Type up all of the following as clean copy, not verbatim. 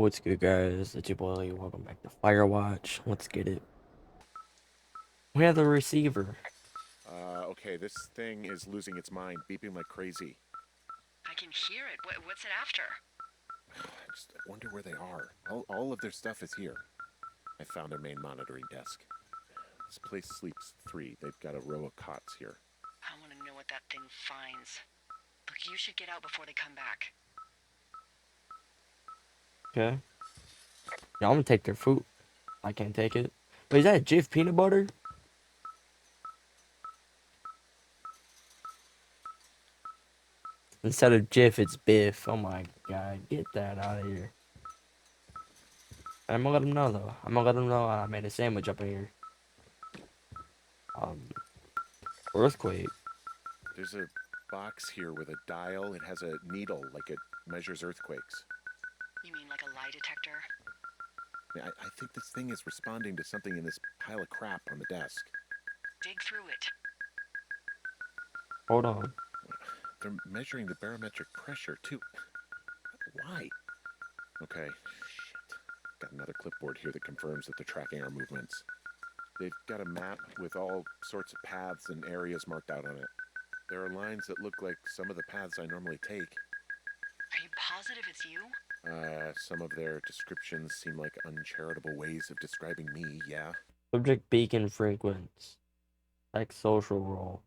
What's good, guys? It's your boy Lee. Welcome back to Firewatch. Let's get it. We have the receiver. Okay, this thing is losing its mind, beeping like crazy. I can hear it. What's it after? I just wonder where they are. All of their stuff is here. I found their main monitoring desk. This place sleeps three. They've got a row of cots here. I want to know what that thing finds. Look, you should get out before they come back. Okay. Yeah, I'm gonna take their food. I can't take it. But is that Jif peanut butter? Instead of Jif, it's Biff. Oh my god, get that out of here. I'm gonna let them know though. I'm gonna let them know I made a sandwich up in here. Um, earthquake. There's a box here with a dial. It has a needle, like it measures earthquakes. You mean like a lie detector? I think this thing is responding to something in this pile of crap on the desk. Dig through it. Hold on. They're measuring the barometric pressure, too. Why? Okay, shit. Got another clipboard here that confirms that they're tracking our movements. They've got a map with all sorts of paths and areas marked out on it. There are lines that look like some of the paths I normally take. Are you positive it's you? Some of their descriptions seem like uncharitable ways of describing me, yeah. Subject beacon frequency. Like social role.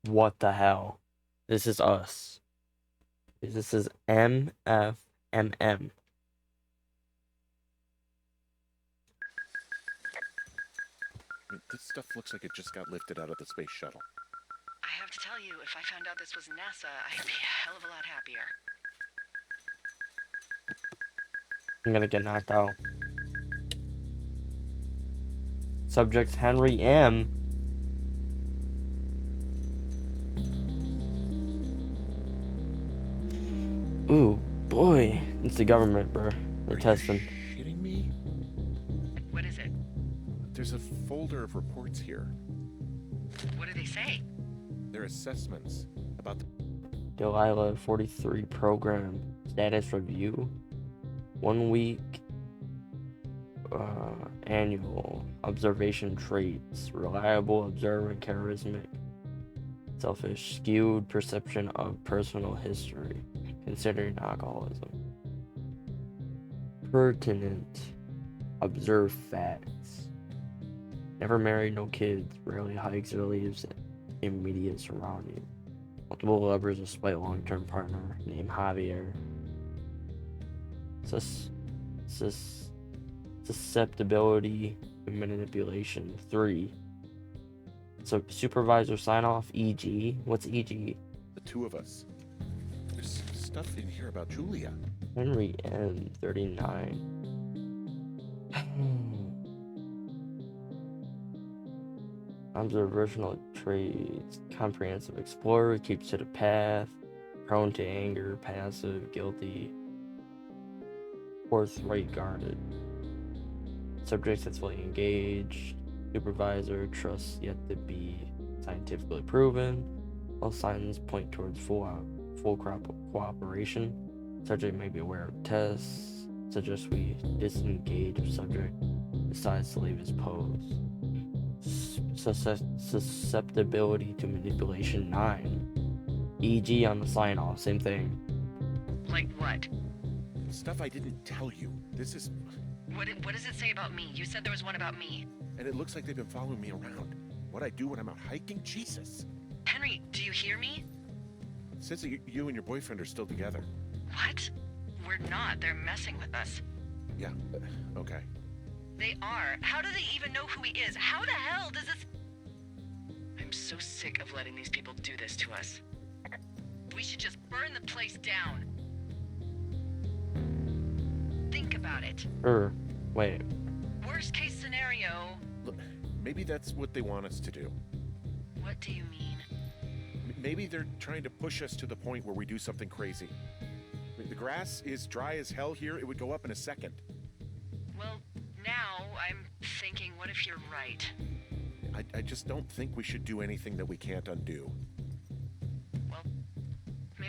What the hell? This is us. This is MFMM. This stuff looks like it just got lifted out of the space shuttle. I have to tell you, if I found out this was NASA, I'd be a hell of a lot happier. I'm gonna get knocked out. Subject Henry M. Ooh, boy. It's the government, bro. They're testing. Shitting me? What is it? There's a folder of reports here. What do they say? They're assessments about the Delilah 43 program status review. 1 week annual observation traits. Reliable, observant, charismatic, selfish, skewed perception of personal history, considering alcoholism. Pertinent, observe facts. Never married, no kids, rarely hikes or leaves immediate surroundings. Multiple lovers despite long-term partner named Javier. Susceptibility to manipulation. 3. So supervisor sign off. EG. What's EG? two of us. There's stuff in here about Julia. Henry M. 39. Observational traits. Comprehensive explorer. Keeps to the path. Prone to anger. Passive. Guilty. Forthright guarded. Subject successfully engaged. Supervisor trusts yet to be scientifically proven. All signs point towards full cooperation. Subject may be aware of tests. Suggest we disengage if subject decides to leave his pose. Susceptibility to manipulation. 9. EG on the sign off. Same thing. Like what? Stuff I didn't tell you. This is... What does it say about me? You said there was one about me. And it looks like they've been following me around. What I do when I'm out hiking? Jesus. Henry, do you hear me? It says that you and your boyfriend are still together. What? We're not. They're messing with us. Yeah, okay. They are. How do they even know who he is? How the hell does this... I'm so sick of letting these people do this to us. We should just burn the place down. Think about it. Wait. Worst case scenario... Look, maybe that's what they want us to do. What do you mean? Maybe they're trying to push us to the point where we do something crazy. I mean, the grass is dry as hell here. It would go up in a second. Well, now I'm thinking, what if you're right? I just don't think we should do anything that we can't undo.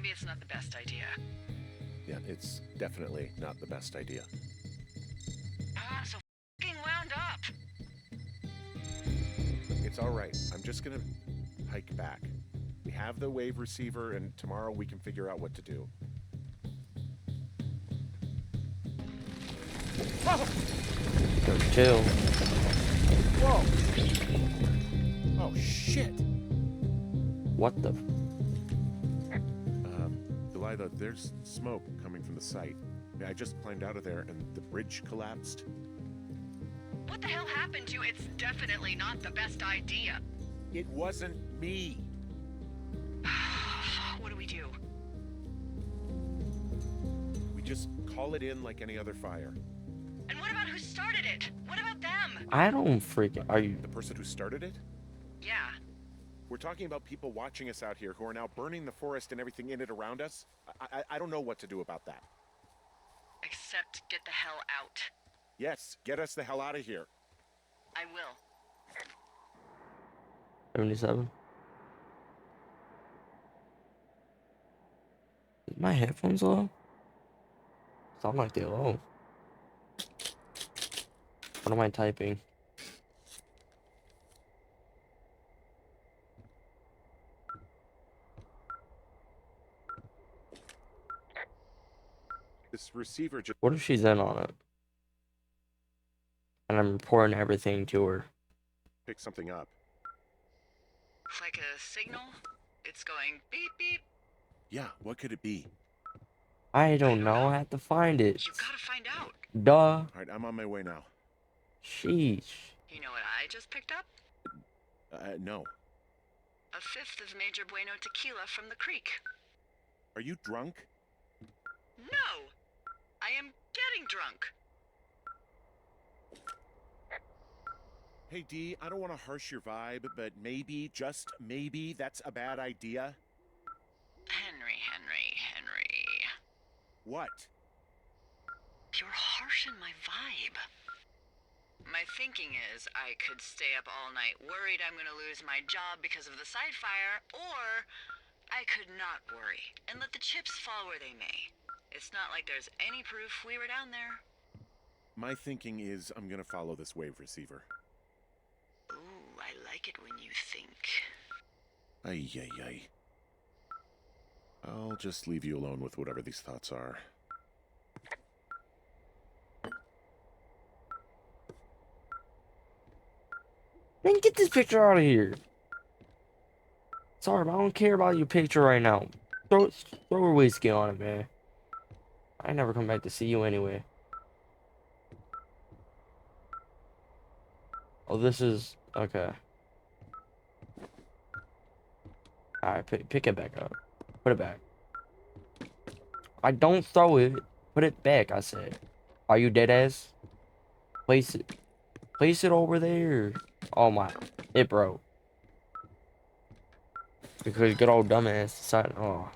maybe it's not the best idea. Yeah, it's definitely not the best idea. So fucking wound up. It's all right. I'm just gonna hike back. We have the wave receiver, and tomorrow we can figure out what to do. Yo, chill. Whoa! Oh shit! What the? Delilah, there's smoke coming from the site. I just climbed out of there, and the bridge collapsed. What the hell happened to you? It's definitely not the best idea. It wasn't me. What do we do? We just call it in like any other fire. And what about who started it? What about them? I don't freaking. Are you? The person who started it? Yeah. We're talking about people watching us out here who are now burning the forest and everything in it around us. I don't know what to do about that. Except get the hell out. Yes, get us the hell out of here. I will. 77. Is my headphones low? Sound like they're low. What am I typing? This receiver just What if she's in on it? And I'm reporting everything to her. picked something up. Like a signal? It's going beep beep. Yeah, what could it be? I don't know. I have to find it. You gotta find out. Duh. All right, I'm on my way now. Sheesh. You know what I just picked up? No. A fifth of Major Bueno tequila from the creek. Are you drunk? No! I am getting drunk. Hey, Dee, I don't want to harsh your vibe, but maybe, just maybe, that's a bad idea. Henry. What? You're harshing my vibe. My thinking is I could stay up all night worried I'm gonna lose my job because of the side fire, or I could not worry and let the chips fall where they may. It's not like there's any proof we were down there. My thinking is I'm gonna follow this wave receiver. Ooh, I like it when you think. Ay. I'll just leave you alone with whatever these thoughts are. Man, get this picture out of here. Sorry, but I don't care about your picture right now. Throw a whiskey on it, man. I ain't never come back to see you anyway. Oh, this is okay. Alright, pick it back up. Put it back. I don't throw it. Put it back, I said. Are you dead ass? Place it. Place it over there. Oh my. It broke. Because good old dumbass decided. Oh.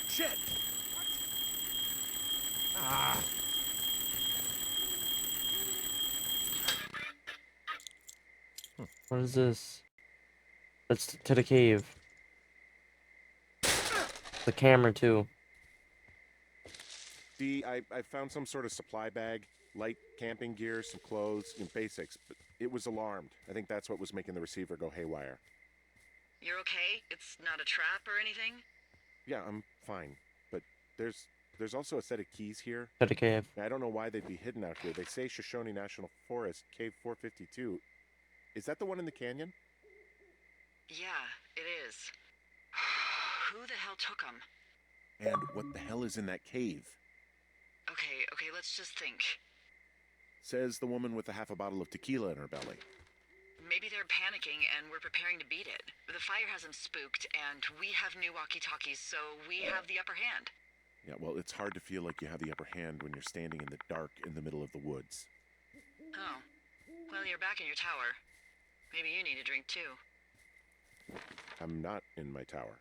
Shit! Ah! What is this? Let's to the cave. The camera too. Dee, I found some sort of supply bag, light camping gear, some clothes, basics, but it was alarmed. I think that's what was making the receiver go haywire. You're okay? It's not a trap or anything? Yeah, I'm fine, but there's also a set of keys here. To the cave. I don't know why they'd be hidden out here. They say Shoshone National Forest, Cave 452. Is that the one in the canyon? Yeah, it is. Who the hell took them? And what the hell is in that cave? Okay, let's just think. Says the woman with a half a bottle of tequila in her belly. Maybe they're panicking and we're preparing to beat it. The fire has them spooked, and we have new walkie-talkies, so we have the upper hand. Yeah, well, it's hard to feel like you have the upper hand when you're standing in the dark in the middle of the woods. Oh. Well, you're back in your tower. Maybe you need a drink, too. I'm not in my tower.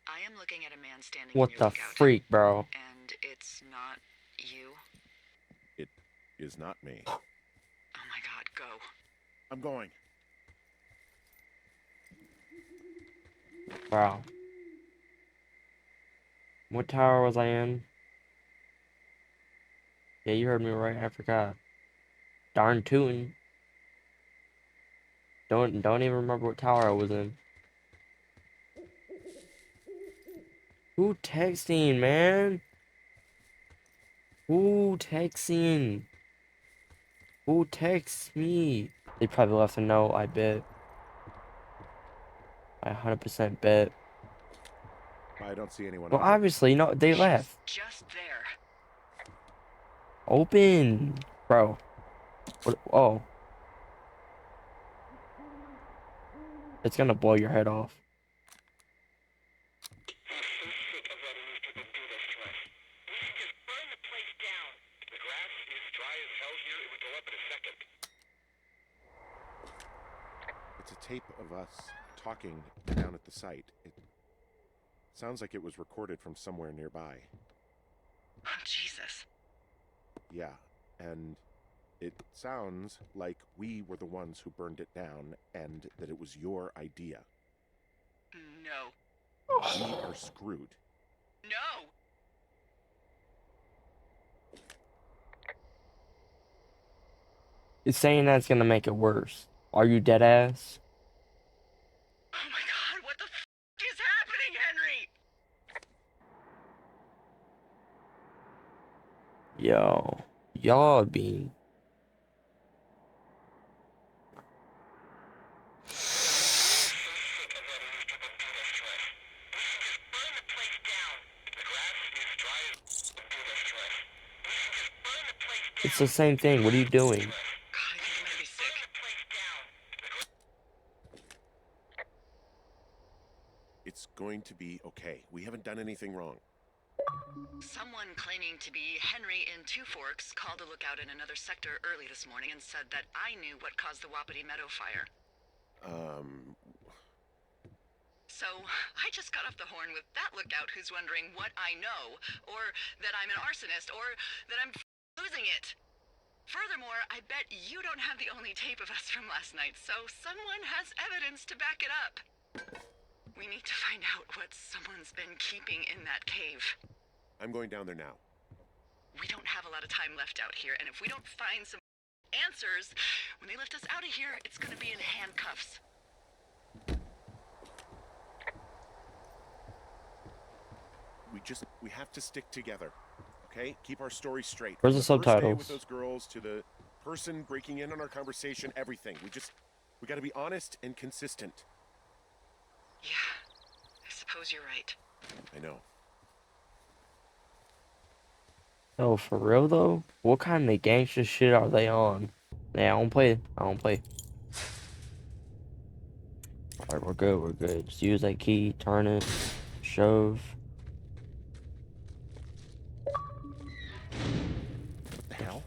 I am looking at a man standing What in the your lookout. freak, bro? And And it's not you? It is not me. Oh my god, go. I'm going. Wow. What tower was I in? Yeah, you heard me right. I forgot. Darn tootin'. Don't even remember what tower I was in. Who texting, man? Who texting? Who texts me? They probably left a note, I bet. I 100% bet. I don't see anyone Well, over. obviously, no, they She's left. just there. Open. Bro. What? Oh. It's gonna blow your head off. It's a tape of us talking down at the site. It sounds like it was recorded from somewhere nearby. Oh, Jesus. Yeah, and it sounds like we were the ones who burned it down and that it was your idea. No. We are screwed. No! It's saying that's gonna make it worse. Are you dead ass? Oh my god, what the f is happening, Henry? Yo. Y'all being. It's the same thing. What are you doing? God, I think I'm gonna be sick. It's going to be okay. We haven't done anything wrong. Someone claiming to be Henry in Two Forks called a lookout in another sector early this morning and said that I knew what caused the Wapiti Meadow fire. So, I just got off the horn with that lookout who's wondering what I know, or that I'm an arsonist, or that I'm losing it. Furthermore, I bet you don't have the only tape of us from last night, so someone has evidence to back it up. We need to find out what someone's been keeping in that cave. I'm going down there now. We don't have a lot of time left out here, and if we don't find some answers, when they lift us out of here, it's gonna be in handcuffs. We have to stick together, okay? Keep our story straight. Where's From the first day with subtitles? those girls to the person breaking in on our conversation, everything. We gotta be honest and consistent. Yeah, I suppose you're right. I know. Oh, for real though? What kind of gangster shit are they on? Yeah, I don't play. I don't play. Alright, we're good. We're good. Just use that key, turn it, shove. What the hell?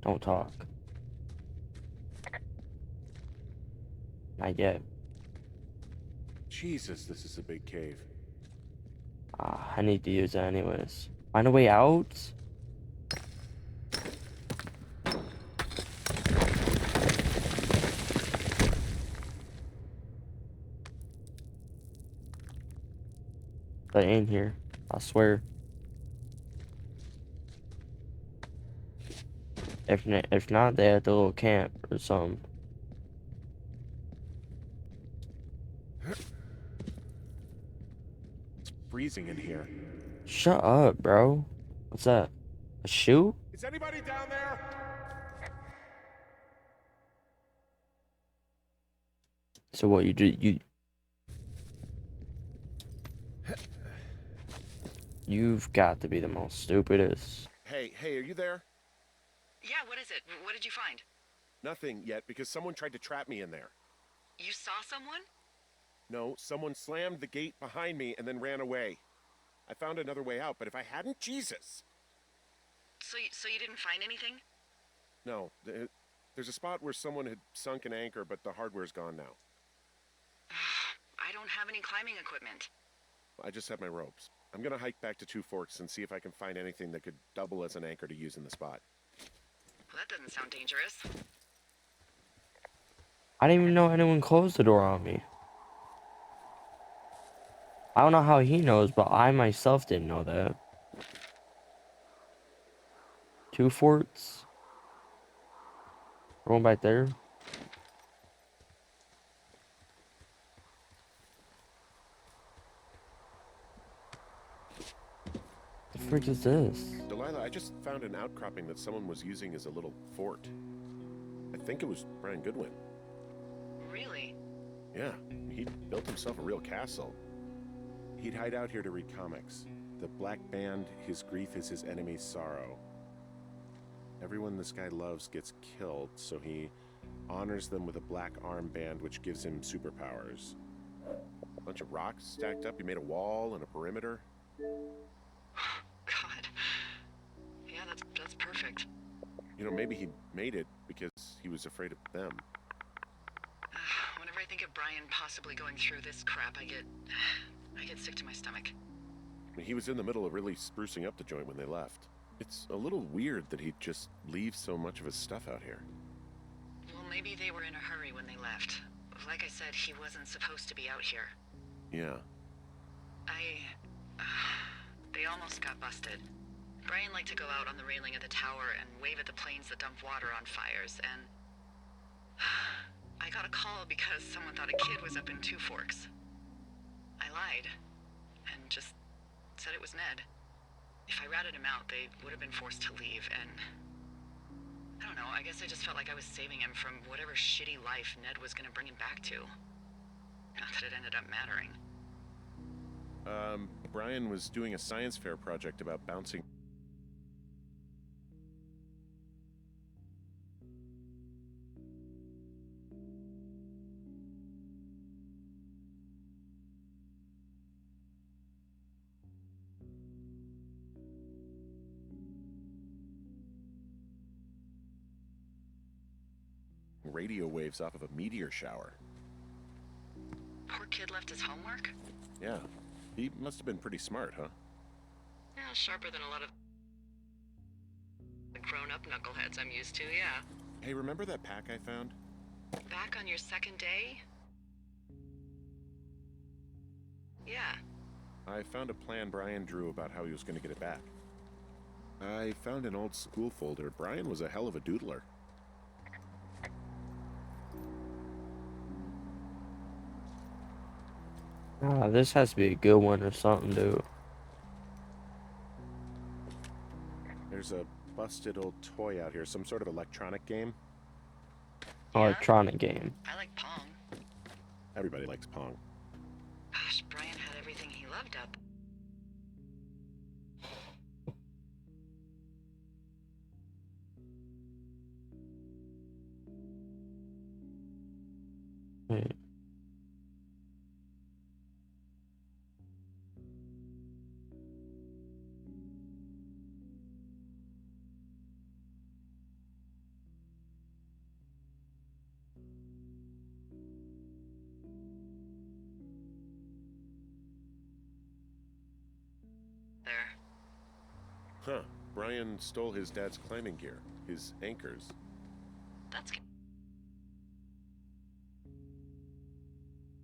Don't talk. Not yet. Jesus, this is a big cave. I need to use it anyways. Find a way out? They in here. I swear. If not, they at the little camp or something. It's freezing in here. Shut up, bro. What's that? A shoe? Is anybody down there? So what you do? You've got to be the most stupidest. Hey, are you there? Yeah, what is it? What did you find? Nothing yet, because someone tried to trap me in there. You saw someone? No, someone slammed the gate behind me and then ran away. I found another way out, but if I hadn't, Jesus! So you didn't find anything? No, there's a spot where someone had sunk an anchor, but the hardware's gone now. I don't have any climbing equipment. I just have my ropes. I'm gonna hike back to Two Forks and see if I can find anything that could double as an anchor to use in the spot. Well, that doesn't sound dangerous. I didn't even know anyone closed the door on me. I don't know how he knows, but I myself didn't know that. Two forts. Going back there. The frick is this? Delilah, I just found an outcropping that someone was using as a little fort. I think it was Brian Goodwin. Really? Yeah, he built himself a real castle. He'd hide out here to read comics. The Black Band, his grief is his enemy's sorrow. Everyone this guy loves gets killed, so he honors them with a black armband which gives him superpowers. A bunch of rocks stacked up, he made a wall and a perimeter. God. Yeah, that's perfect. You know, maybe he made it because he was afraid of them. Whenever I think of Brian possibly going through this crap, I get sick to my stomach. I mean, he was in the middle of really sprucing up the joint when they left. It's a little weird that he'd just leave so much of his stuff out here. Well, maybe they were in a hurry when they left. Like I said, he wasn't supposed to be out here. Yeah. They almost got busted. Brian liked to go out on the railing of the tower and wave at the planes that dumped water on fires, and I got a call because someone thought a kid was up in Two Forks. I lied, and just said it was Ned. If I ratted him out, they would have been forced to leave, and I don't know, I guess I just felt like I was saving him from whatever shitty life Ned was gonna bring him back to. Not that it ended up mattering. Brian was doing a science fair project about bouncing. Radio waves off of a meteor shower. Poor kid left his homework? Yeah, he must have been pretty smart, huh? Yeah, sharper than a lot of the grown-up knuckleheads I'm used to, yeah. Hey, remember that pack I found? Back on your second day? Yeah. I found a plan Brian drew about how he was going to get it back. I found an old school folder. Brian was a hell of a doodler. This has to be a good one or something, dude. There's a busted old toy out here, some sort of electronic game. Yeah? Electronic game. I like Pong. Everybody likes Pong. Gosh, Brian had everything he loved up. Wait. There. Huh. Brian stole his dad's climbing gear, his anchors. That's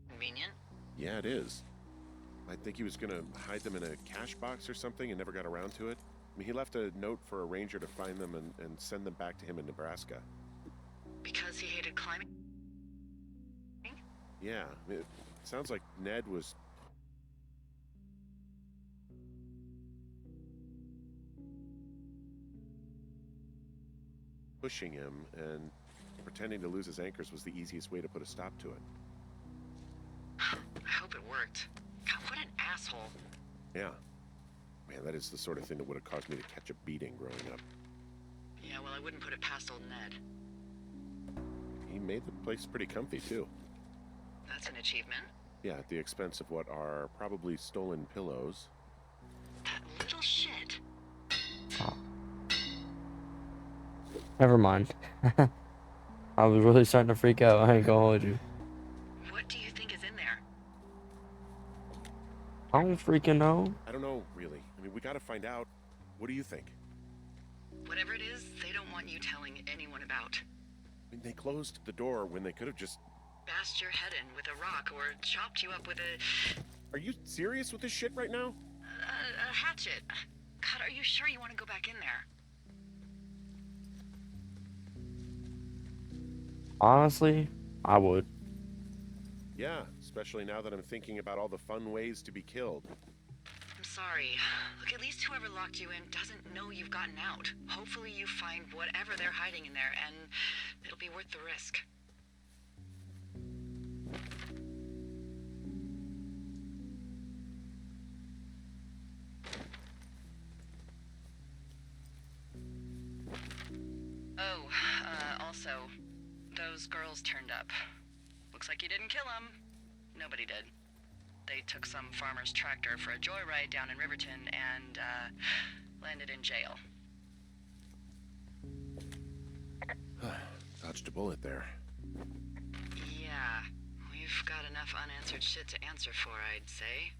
convenient. Yeah, it is. I think he was gonna hide them in a cash box or something and never got around to it. I mean, he left a note for a ranger to find them and send them back to him in Nebraska. Because he hated climbing? Yeah, it sounds like Ned was... pushing him, and pretending to lose his anchors was the easiest way to put a stop to it. I hope it worked. God, what an asshole. Yeah. Man, that is the sort of thing that would have caused me to catch a beating growing up. Yeah, well, I wouldn't put it past old Ned. He made the place pretty comfy, too. That's an achievement. Yeah, at the expense of what are probably stolen pillows. That little shit. Never mind. I was really starting to freak out. I ain't gonna hold you. What do you think is in there? I don't freaking know. I don't know, really. I mean, we gotta find out. What do you think? Whatever it is, they don't want you telling anyone about. I mean, they closed the door when they could have just... Bashed your head in with a rock or chopped you up with a Are you serious with this shit right now? hatchet. God, are you sure you want to go back in there? Honestly, I would. Yeah, especially now that I'm thinking about all the fun ways to be killed. I'm sorry. Look, at least whoever locked you in doesn't know you've gotten out. Hopefully you find whatever they're hiding in there, and it'll be worth the risk. Oh, also, those girls turned up. Looks like you didn't kill them. Nobody did. They took some farmer's tractor for a joyride down in Riverton and, landed in jail. Dodged a bullet there. Yeah, we've got enough unanswered shit to answer for, I'd say.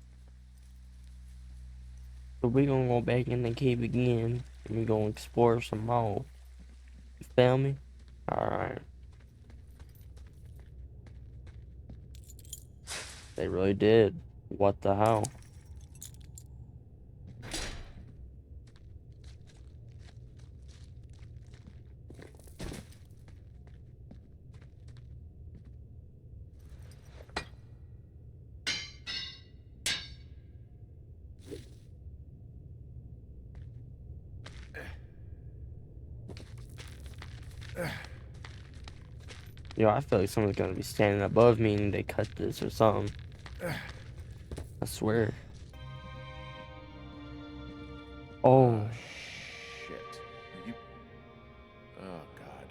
So we gonna go back in the cave again, and we gonna explore some more. You feel me? Alright. They really did. What the hell? Yo, I feel like someone's gonna be standing above me and they cut this or something. I swear. Oh, Shit. Are you... Oh, God.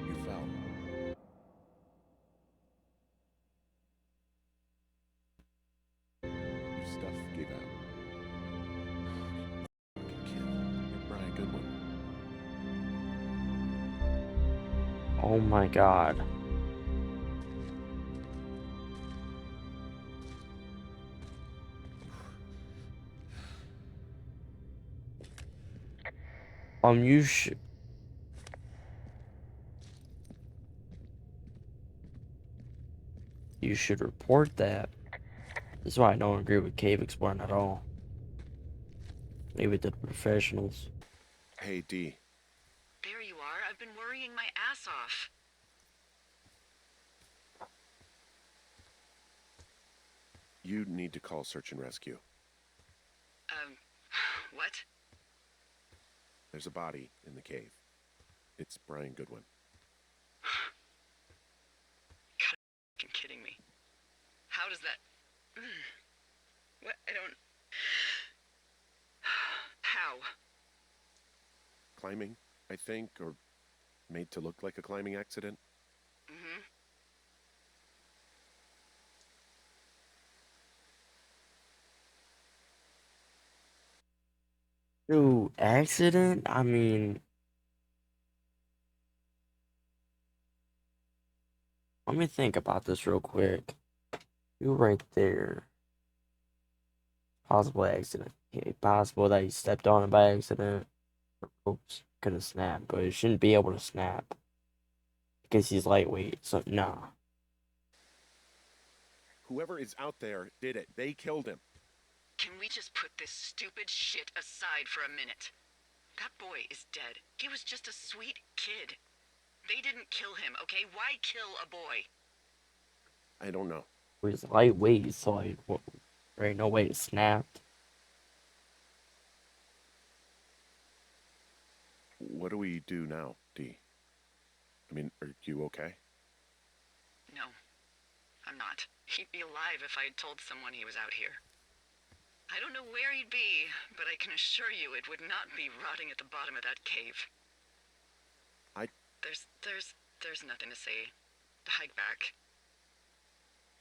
You fell. Your stuff gave out. Fucking kid. You're Brian Goodwin. oh my God. You should. You should report that. This is why I don't agree with cave exploring at all. Leave it to the professionals. Hey, D. There you are. I've been worrying my ass off. You need to call search and rescue. What? There's a body in the cave. It's Brian Goodwin. Gotta be kidding me. How does that... What? I don't... How? Climbing, I think, or made to look like a climbing accident. Mm-hmm. Dude, accident? I mean, let me think about this real quick. You right there. Possible accident. Okay, possible that he stepped on it by accident. Oops, could have snapped, but it shouldn't be able to snap. Because he's lightweight, so nah. Whoever is out there did it. They killed him. Can we just put this stupid shit aside for a minute? That boy is dead. He was just a sweet kid. They didn't kill him, okay? Why kill a boy? I don't know. He's lightweight, so like, there ain't no way to snap. What do we do now, D? I mean, are you okay? No, I'm not. He'd be alive if I'd told someone he was out here. I don't know where he'd be, but I can assure you it would not be rotting at the bottom of that cave. There's nothing to say. Hike back.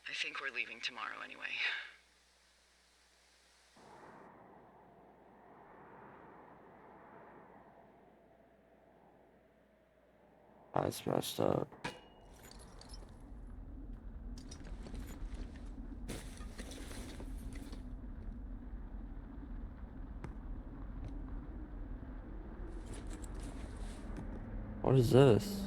I think we're leaving tomorrow anyway. That's messed up. What is this?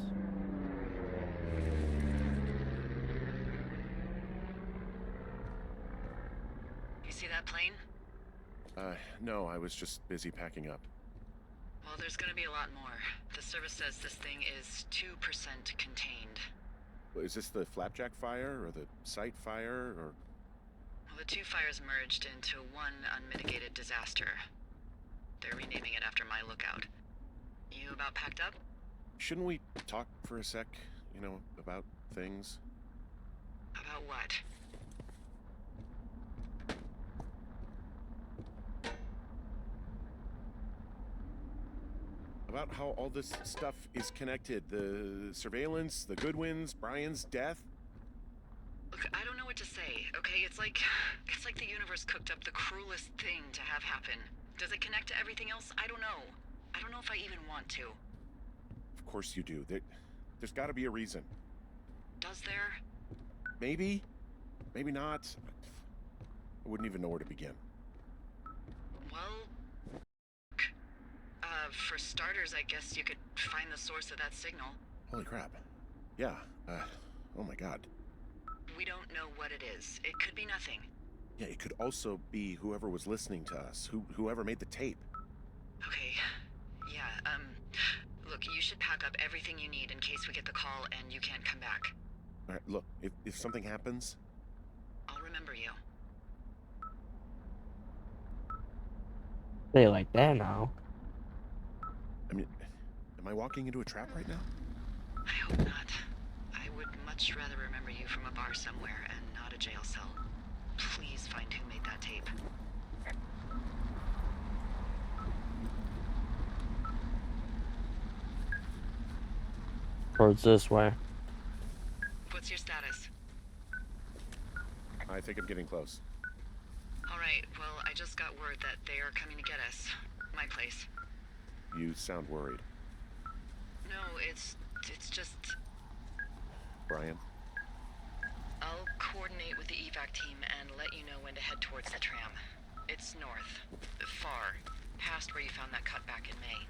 You see that plane? No, I was just busy packing up. Well, there's gonna be a lot more. The service says this thing is 2% contained. Is this the Flapjack fire, or the site fire, or... Well, the two fires merged into one unmitigated disaster. They're renaming it after my lookout. You about packed up? Shouldn't we talk for a sec, about things? About what? About how all this stuff is connected. The surveillance, the Goodwins, Brian's death. Look, I don't know what to say, okay? It's like the universe cooked up the cruelest thing to have happen. Does it connect to everything else? I don't know. I don't know if I even want to. Of course you do. There's got to be a reason. Does there? Maybe. Maybe not. I wouldn't even know where to begin. Well, for starters, I guess you could find the source of that signal. Holy crap. Yeah. Oh my god. We don't know what it is. It could be nothing. Yeah, it could also be whoever was listening to us, whoever made the tape. Okay. Yeah, look, you should pack up everything you need in case we get the call and you can't come back. All right, look, if something happens... I'll remember you. They like that now. I mean, am I walking into a trap right now? I hope not. I would much rather remember you from a bar somewhere and not a jail cell. Please find who made that tape. Towards this way. What's your status? I think I'm getting close. Alright, well, I just got word that they are coming to get us. My place. You sound worried. No, it's just... Brian? I'll coordinate with the evac team and let you know when to head towards the tram. It's north. Far. Past where you found that cut back in May.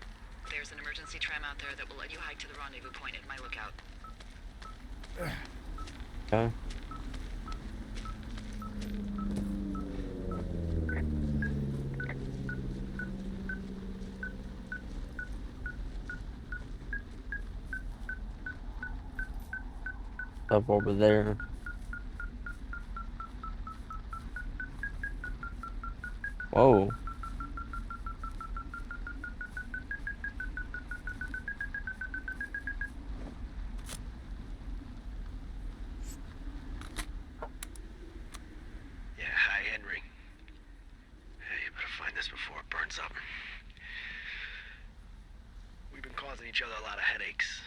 There's an emergency tram out there that will let you hike to the rendezvous point at my lookout. Okay. Up over there. Whoa. Yeah, hi, Henry. Hey, you better find this before it burns up. We've been causing each other a lot of headaches.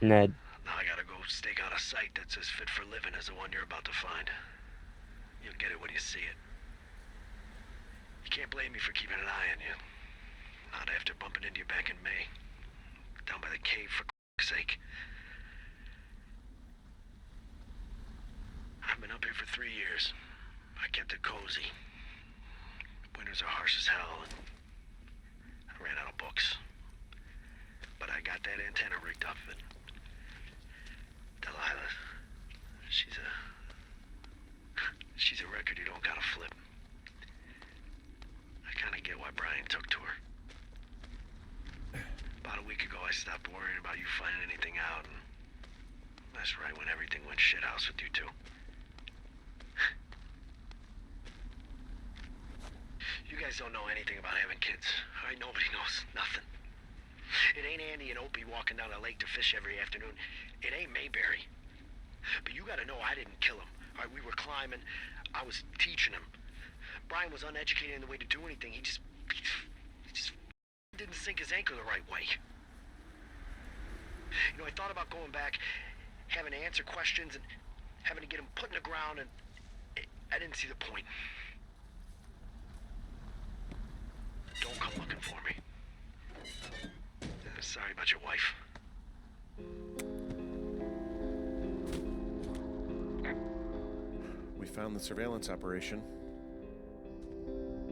Ned. Now I gotta go stake out a site that's as fit for living as the one you're about to find. You'll get it when you see it. You can't blame me for keeping an eye on you. Not after bumping into you back in May. Down by the cave, for sake. I've been up here for 3 years. I kept it cozy. Winters are harsh as hell, and I ran out of books. But I got that antenna rigged up, and Delilah, she's a record you don't gotta flip. I kinda get why Brian took to her. About a week ago, I stopped worrying about you finding anything out, and that's right when everything went shithouse with you two. You guys don't know anything about having kids. All right, nobody knows nothing. It ain't Andy and Opie walking down the lake to fish every afternoon. It ain't Mayberry. But you gotta know I didn't kill him. All right, we were climbing. I was teaching him. Brian was uneducated in the way to do anything. He just didn't sink his anchor the right way. You know, I thought about going back, having to answer questions, and having to get him put in the ground, and I didn't see the point. Don't come looking for me. Sorry about your wife. We found the surveillance operation.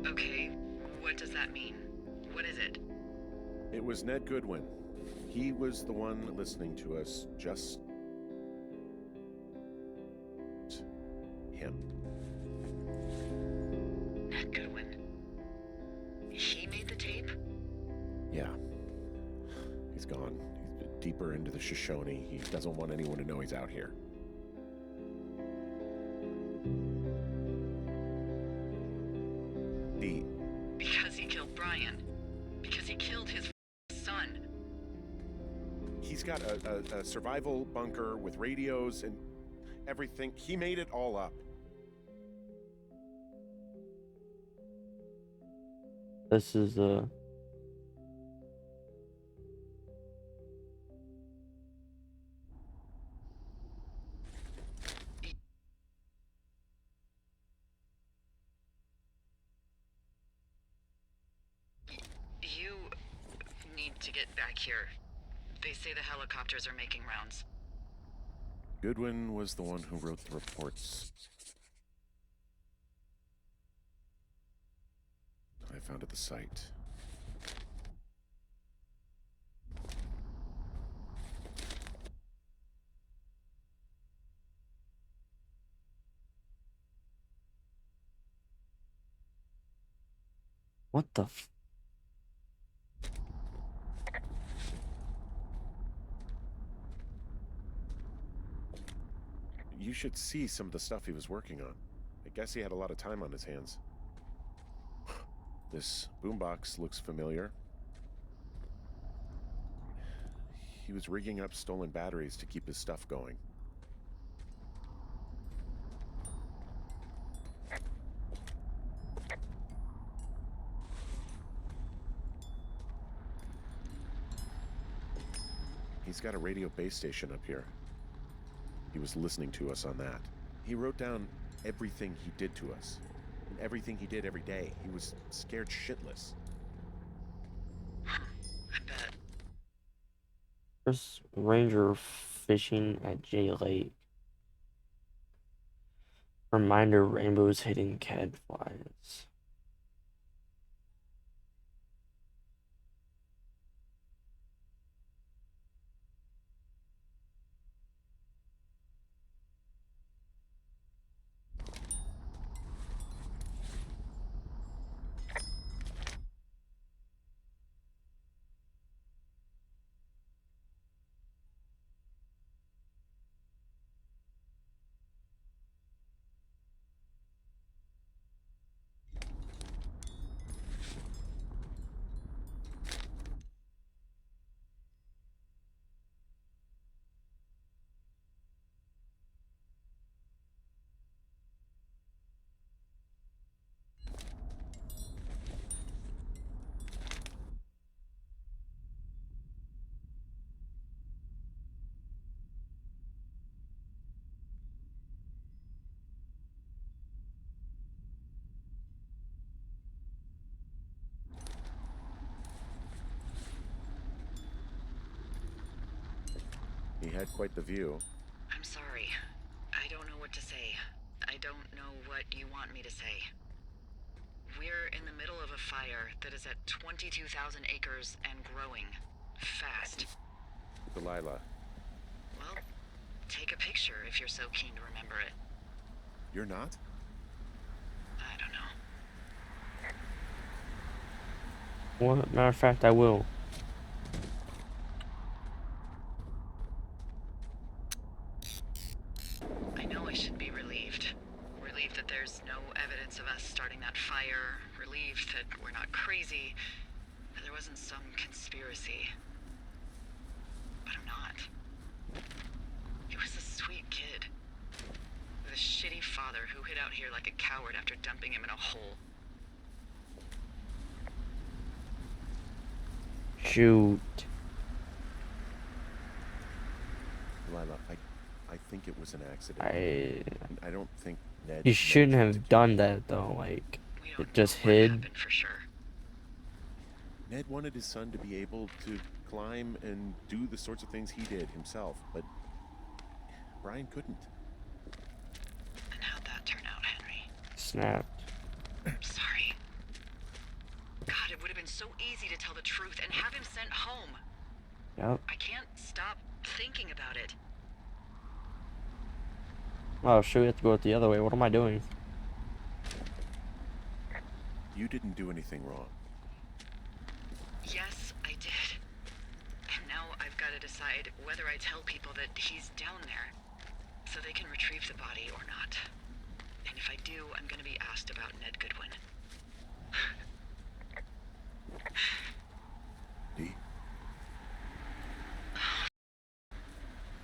Okay, what does that mean? What is it? It was Ned Goodwin. He was the one listening to us, just him. Ned Goodwin. He made the tape? Yeah. He's gone. He's deeper into the Shoshone. He doesn't want anyone to know he's out here. Because he killed Brian. Because he killed his son. He's got a survival bunker with radios and everything. He made it all up. This is You need to get back here. They say the helicopters are making rounds. Goodwin was the one who wrote the reports. I found at the site. what the You should see some of the stuff he was working on. I guess he had a lot of time on his hands. This boombox looks familiar. He was rigging up stolen batteries to keep his stuff going. He's got a radio base station up here. He was listening to us on that. He wrote down everything he did to us. And everything he did every day. He was scared shitless. I bet. First ranger fishing at J Lake. Reminder: rainbows hitting cadflies. He had quite the view. I'm sorry. I don't know what to say. I don't know what you want me to say. We're in the middle of a fire that is at 22,000 acres and growing. Fast. Delilah, Well, take a picture if you're so keen to remember it. you're not? I don't know. Well, matter of fact, I will. I know I should be relieved. Relieved that there's no evidence of us starting that fire. Relieved that we're not crazy. That there wasn't some conspiracy. But I'm not. He was a sweet kid. With a shitty father who hid out here like a coward after dumping him in a hole. Shoot. Delilah, I think it was an accident. I don't think Ned... You shouldn't meant have to- done that though. Like, We don't it just know what hid. happened for sure. Ned wanted his son to be able to climb and do the sorts of things he did himself, but Brian couldn't. And how'd that turn out, Henry? Snapped. Sorry. God, it would have been so easy to tell the truth and have him sent home. Yep. I can't stop thinking about it. Oh shoot, we have to go the other way. What am I doing? You didn't do anything wrong. Yes, I did. And now I've got to decide whether I tell people that he's down there so they can retrieve the body or not. And if I do, I'm going to be asked about Ned Goodwin. D?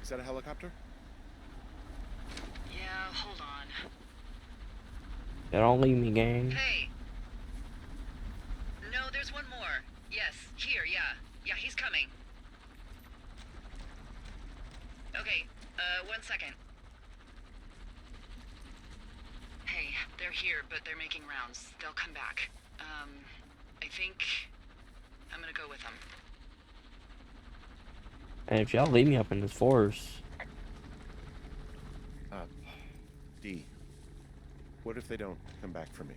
Is that a helicopter? Yeah, hold on. Yeah, don't leave me, gang. Hey! No, there's one more. Yes, here, yeah. Yeah, he's coming. Okay, 1 second. Hey, they're here, but they're making rounds. They'll come back. I think I'm gonna go with them. And if y'all leave me up in this forest, D. What if they don't come back for me?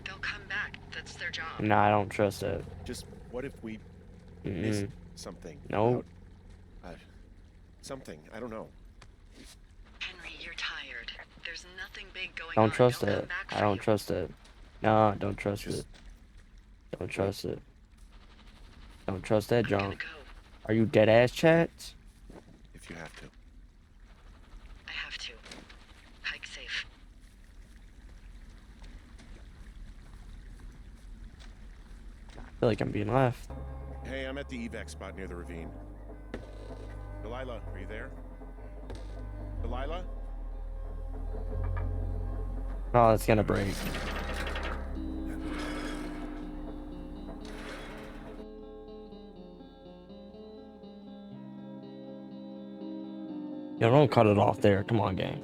They'll come back. That's their job. nah, I don't trust that. Just what if we missed Mm-mm. something? No. Something. I don't know. Henry, you're tired. There's nothing big going on. Don't trust They'll it. come back I for don't you. trust it. Nah, don't trust Just- it. Don't trust it. Don't trust that I'm gonna junk. go. Are you dead ass, chat? If you have to. I have to. Hike safe. I feel like I'm being left. Hey, I'm at the evac spot near the ravine. Delilah, are you there? Delilah? Oh, it's gonna break. Yo, don't cut it off there. Come on, gang.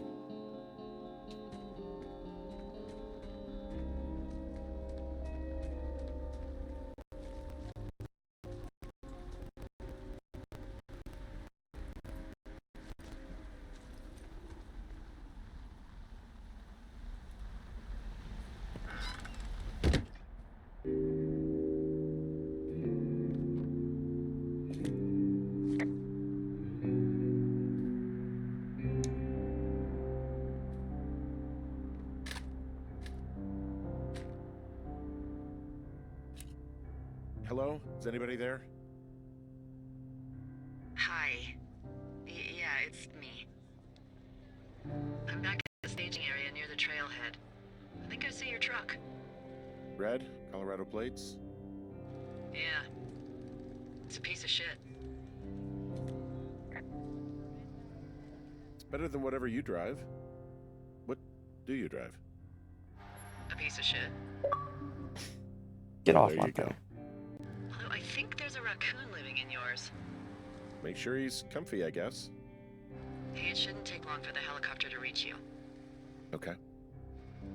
Hello? Is anybody there? Hi. Yeah, it's me. I'm back at the staging area near the trailhead. I think I see your truck. Red? Colorado plates? Yeah. It's a piece of shit. It's better than whatever you drive. What do you drive? A piece of shit. Get off There my you go. thing. Although I think there's a raccoon living in yours. Make sure he's comfy, I guess. Hey, it shouldn't take long for the helicopter to reach you. Okay.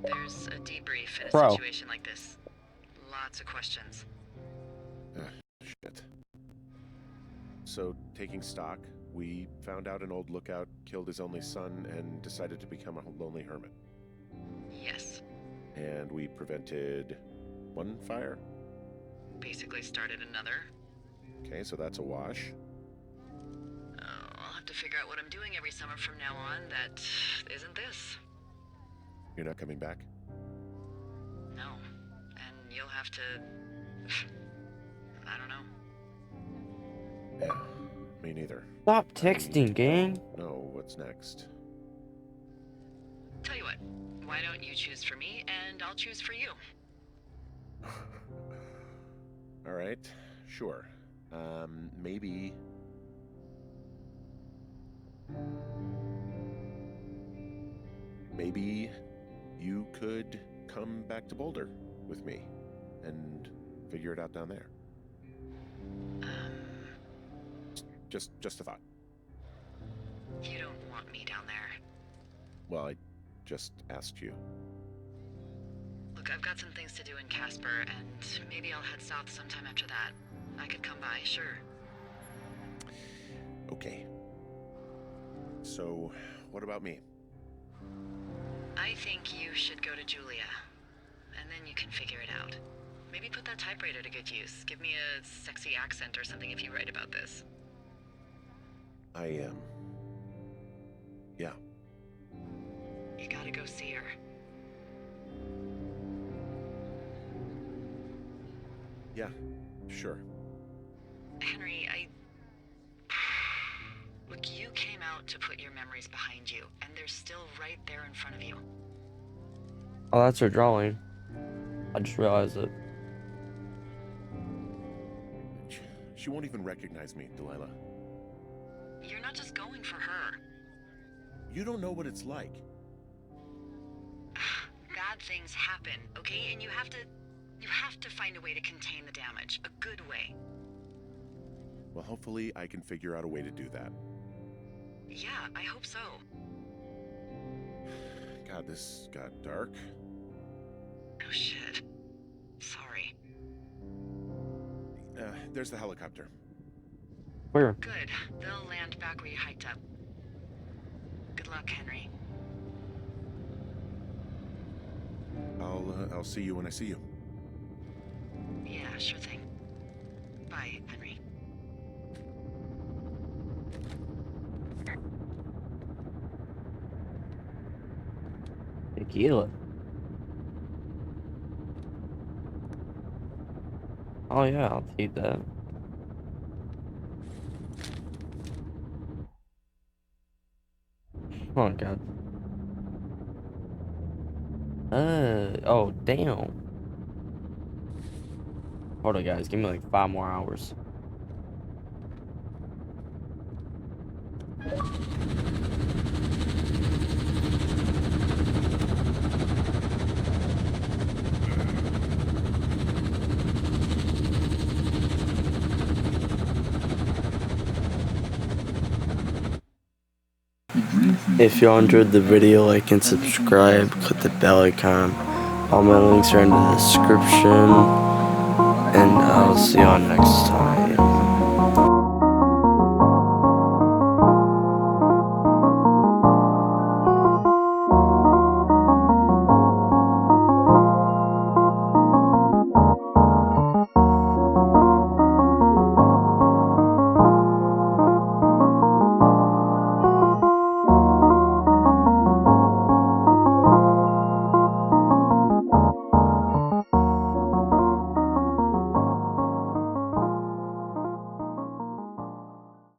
There's a debrief in a Bro. situation like this. Lots of questions. Shit. So, taking stock, we found out an old lookout killed his only son and decided to become a lonely hermit. Yes. And we prevented one fire. Basically started another. Okay, so that's a wash. Oh, I'll have to figure out what I'm doing every summer from now on that isn't this. You're not coming back? No. And you'll have to... I don't know. Yeah, me neither. Stop texting, gang. No, what's next? Tell you what, why don't you choose for me and I'll choose for you? All right, sure. Maybe... Maybe you could come back to Boulder with me and figure it out down there. Just a thought. You don't want me down there. Well, I just asked you. Look, I've got some things to do in Casper, and maybe I'll head south sometime after that. I could come by, sure. Okay. So, what about me? I think you should go to Julia, and then you can figure it out. Maybe put that typewriter to good use. Give me a sexy accent or something if you write about this. I am. Yeah. You gotta go see her. Yeah. Sure. Henry, Look, you came out to put your memories behind you, and they're still right there in front of you. Oh, that's her drawing. I just realized it. She won't even recognize me, Delilah. You're not just going for her. You don't know what it's like. Bad things happen, okay? And you have to find a way to contain the damage. A good way. Well, hopefully I can figure out a way to do that. Yeah, I hope so. God, this got dark. Oh shit. Sorry. There's the helicopter. Where? Good. They'll land back where you hiked up. Good luck, Henry. I'll see you when I see you. Yeah, sure thing. Bye, Henry. Tequila. Oh yeah, I'll take that. Oh god. Oh damn. Hold on guys, give me like 5 more hours. If you enjoyed the video, like and subscribe, click the bell icon. All my links are in the description, and I'll see you all next time.